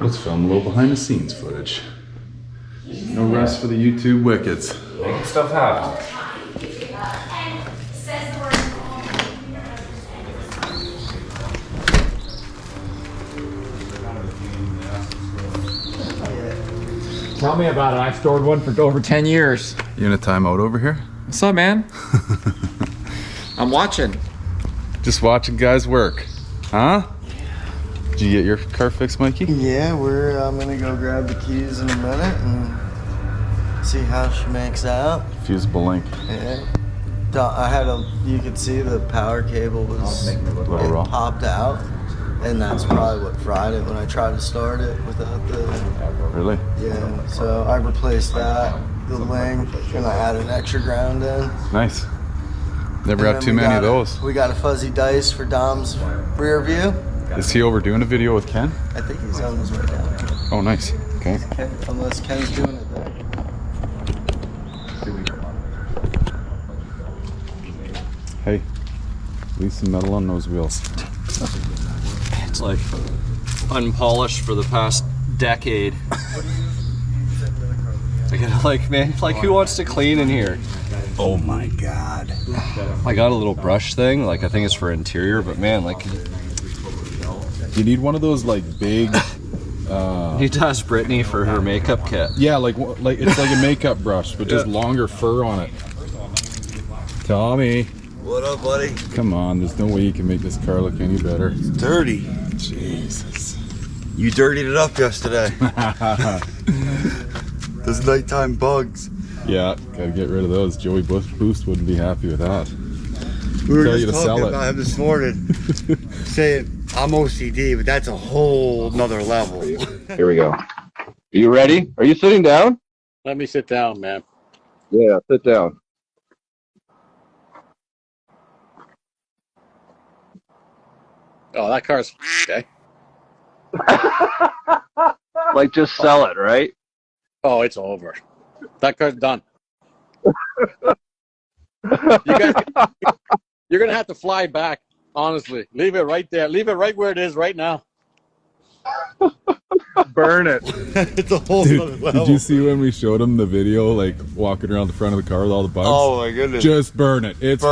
Let's film a little behind the scenes footage. No rest for the YouTube wickets. Making stuff happen. Tell me about it. I stored one for over 10 years. You in a timeout over here? What's up, man? I'm watching. Just watching guys work. Huh? Did you get your car fixed, Mikey? Yeah, I'm gonna go grab the keys in a minute and see how she makes out. Fusible link. Yeah. You could see the power cable was raw. popped out. And that's probably what fried it when I tried to start it without the... Really? Yeah, so I replaced that, the link, and I added an extra ground in. Nice. Never have too many of those. We got a fuzzy dice for Dom's rear view. Is he overdoing a video with Ken? I think he's on his way down. Oh, nice. Okay. Unless Ken's doing it there. Hey, leave some metal on those wheels. It's like unpolished for the past decade. I gotta like, man, like who wants to clean in here? Oh my God. I got a little brush thing, like I think it's for interior, but man, like You need one of those like big. you need to ask Brittany for her makeup kit. Yeah, like it's like a makeup brush, but just longer fur on it. Tommy, What up, buddy? come on! There's no way you can make this car look any better. Dirty. Jesus. You dirtied it up yesterday. Those nighttime bugs. Yeah, gotta get rid of those. Joey Boost wouldn't be happy with that. We were Tell you just to sell talking it. about him this morning, saying I'm OCD, but that's a whole nother level. Here we go. Are you ready? Are you sitting down? Let me sit down, man. Yeah, sit down. Oh, that car's okay. Like, just sell it, right? Oh, it's over. That car's done. You guys, you're gonna have to fly back. Honestly, leave it right there. Leave it right where it is right now. Burn it. It's a whole nother level. Did you see when we showed him the video, like walking around the front of the car with all the bugs? Oh my goodness. Just burn it. It's.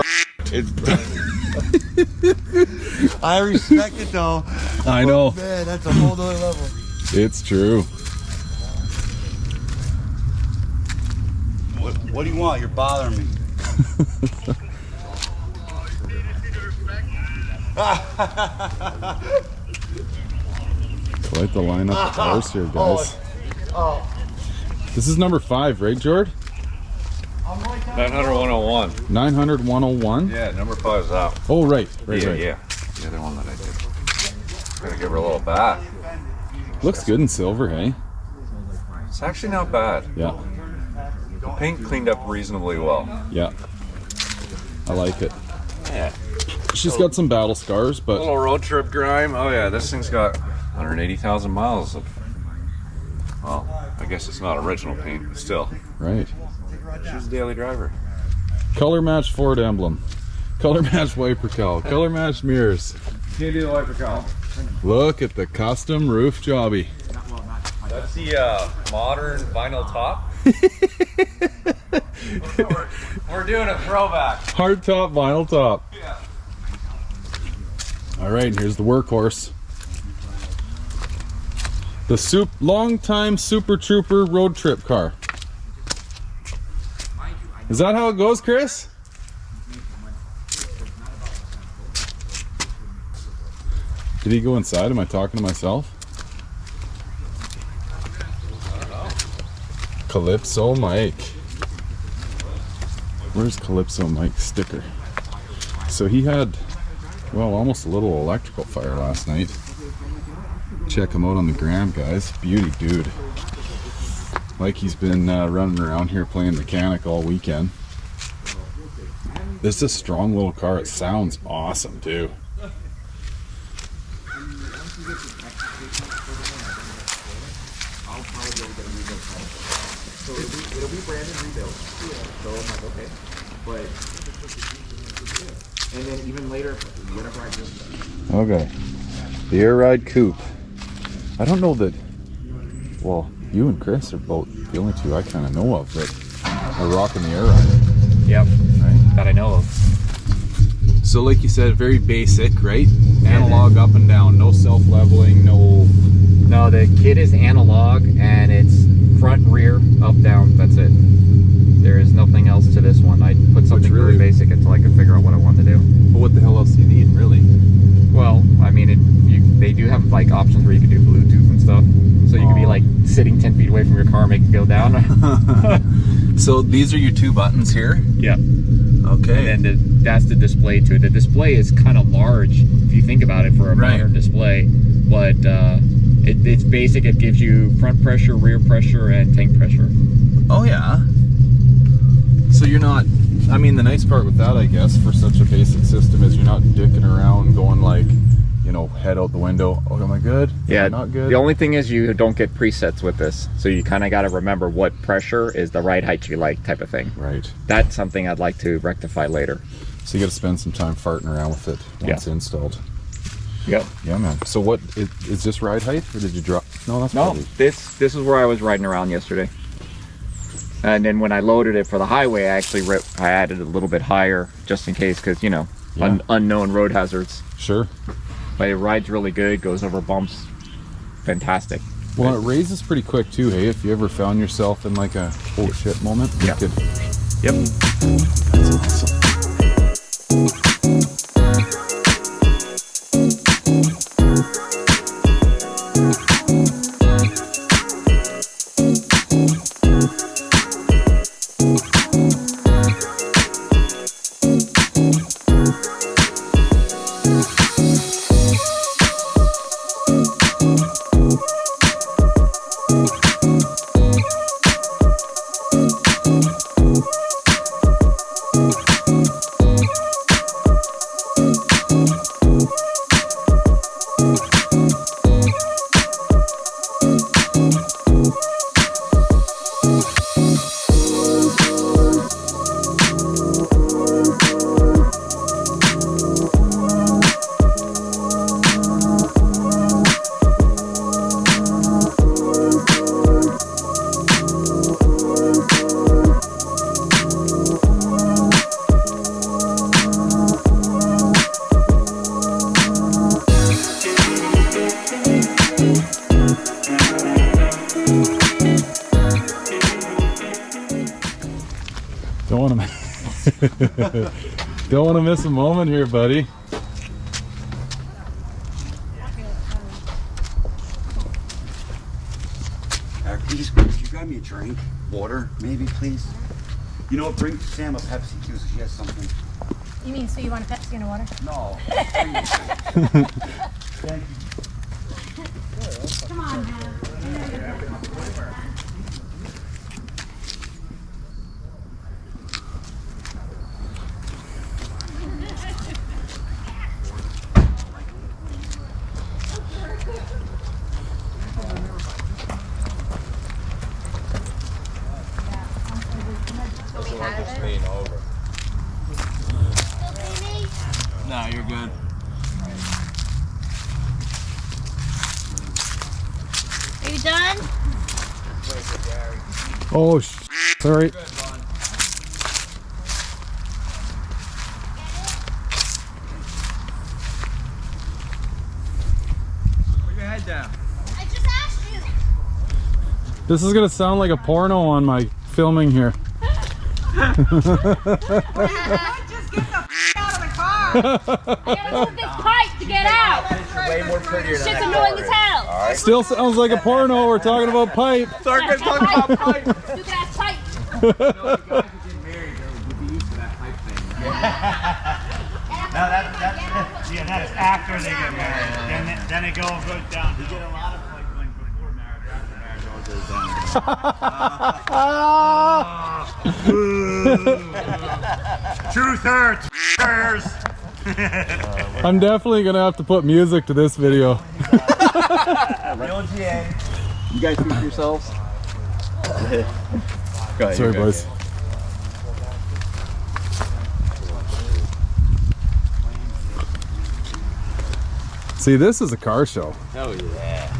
I respect it though. I know. Man, that's a whole nother level. It's true. What do you want? You're bothering me. Quite the lineup of cars here, guys. This is number 5, right, Jord? 900-101. 900-101? Yeah, number 5 is out. Oh, right. Yeah. The other one that I did. Gotta give her a little bath. Looks good in silver, hey? It's actually not bad. Yeah. The paint cleaned up reasonably well. Yeah. I like it. Yeah. She's got some battle scars, A but little road trip grime. Oh yeah, this thing's got 180,000 miles of. Well, I guess it's not original paint, but still. right. She's a daily driver. Color match Ford emblem. Color match wiper cowl. Color match mirrors. Can't do the wiper cowl. Look at the custom roof jobby. That's the modern vinyl top. we're doing a throwback. Hard top, vinyl top. Yeah. All right, here's the workhorse. The long-time Super Trooper road trip car. Is that how it goes, Chris? Did he go inside? Am I talking to myself? Calypso Mike. Where's Calypso Mike's sticker? So he had, well, almost a little electrical fire last night. Check him out on the gram, guys. Beauty dude. Like he's been running around here playing mechanic all weekend. This is a strong little car. It sounds awesome too. It'll be brand and rebuilt. So I'm like, okay. But, and then even later, whenever I just... Okay. The Air Ride Coupe. I don't know that, well, you and Chris are both the only two I kind of know of that are rocking the air rider. Yep. Right? That I know of. So like you said, very basic, right? Analog up and down, no self-leveling, no... No, the kit is analog and it's front, rear, up, down, that's it. There is nothing else to this one. I put something really- very basic until I could figure out what I want to do. But what the hell else do you need, really? Well, I mean, they do have like options where you can do Bluetooth and stuff. So you can be like sitting 10 feet away from your car, make it go down. So these are your two buttons here? Yeah. Okay. And then that's the display to it. The display is kind of large if you think about it for a modern display, but it's basic. It gives you front pressure, rear pressure, and tank pressure. Oh yeah. So you're not, I mean, the nice part with that, I guess, for such a basic system is you're not dicking around going like, you know, head out the window. Oh, am I good? Yeah, am I not good? The only thing is you don't get presets with this. So you kind of got to remember what pressure is the right height you like type of thing. Right. That's something I'd like to rectify later. So you got to spend some time farting around with it once installed. Yep. Yeah, man. So what, is this ride height or did you drop? No, that's No, probably... this is where I was riding around yesterday. And then when I loaded it for the highway, I actually I added it a little bit higher just in case, because, you know, unknown road hazards. Sure. But it rides really good, goes over bumps. Fantastic. Well, it raises pretty quick too, hey? If you ever found yourself in like a oh shit moment. Yeah. You could... Yep. That's awesome. Don't want to miss a moment here, buddy. Could you grab me a drink? Water, maybe, please? You know what? Bring Sam a Pepsi, too, so she has something. You mean, so you want a Pepsi and a water? No. Thank you. Come on, man. No, you're good. Are you done? Oh, sorry. Put your head down. I just asked you. This is gonna sound like a porno on my filming here. Just get the out of the car. I gotta move this pipe to get out. Way more prettier than Shit's annoying as hell. Still sounds like a porno. We're talking about pipe. Start talking about pipe. Stupid ass pipe. No, yeah, that's after they get married. Then it goes down. You get a lot of like before marriage, after marriage, all goes down. Truth hurts. I'm definitely gonna have to put music to this video. You guys speak for yourselves? Go ahead, Sorry, boys. See, this is a car show. Oh yeah.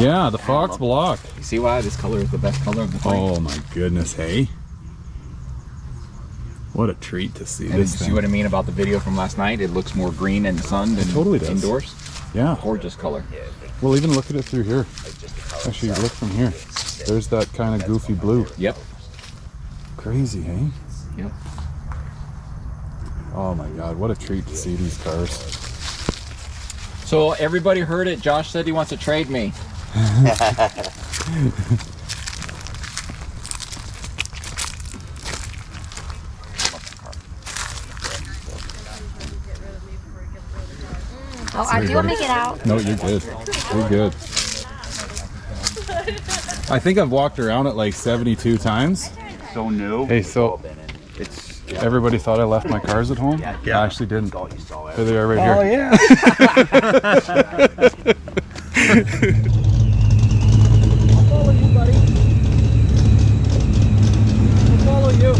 Yeah, the Foxblock. You see why this color is the best color of the three? Oh my goodness, hey. What a treat to see And this you thing. see what I mean about the video from last night? It looks more green in the sun than totally does. indoors. Yeah. Gorgeous color. Well, even look at it through here. Actually, look from here. There's that kind of goofy blue. Yep. Crazy, hey? Yep. Oh my God, what a treat to see these cars. So everybody heard it. Josh said he wants to trade me. Oh, I do make it out. No, you're good. You're good. I think I've walked around it like 72 times. So new. Hey, so It's everybody thought I left my cars at home? Yeah. I actually didn't. all you saw. Here they are right Oh here. yeah. I'll follow you, buddy. I'll follow you.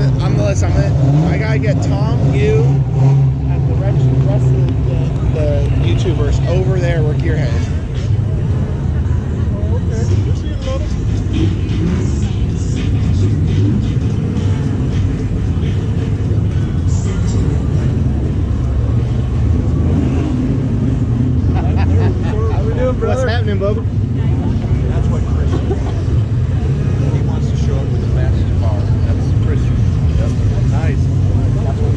I gotta get Tom, you, and the rest of the YouTubers over there where Gearhead is. Oh, okay. You're seeing a lot How we doing, brother? What's happening, Bubba? That's what Christian is. He wants to show up with the fastest car. That's Christian. Yep. Nice. That's what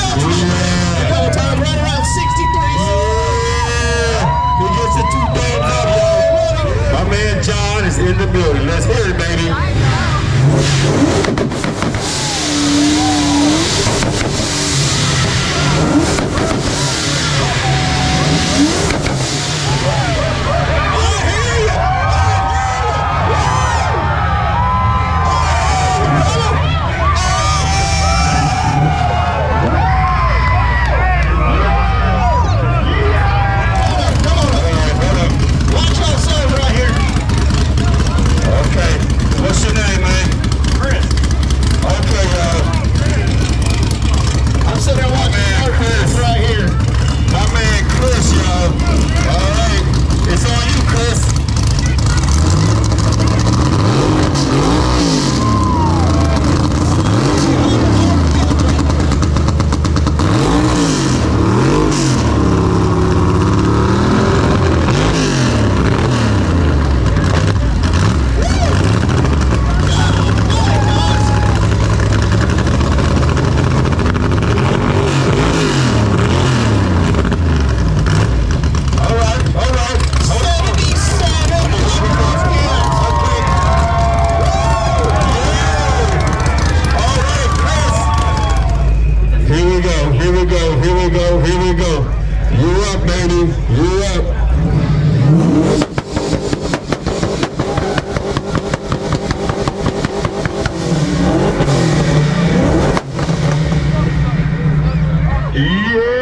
Go time right around 63. He gets the 2 thumbs up, y'all. My man John is in the building. Let's hear it, baby. What's your name, man? Chris. Okay, I'm sitting there watching Chris right here. My man Chris, y'all. All right, it's on you, Chris. Here we go. You up, baby. You up. Yeah.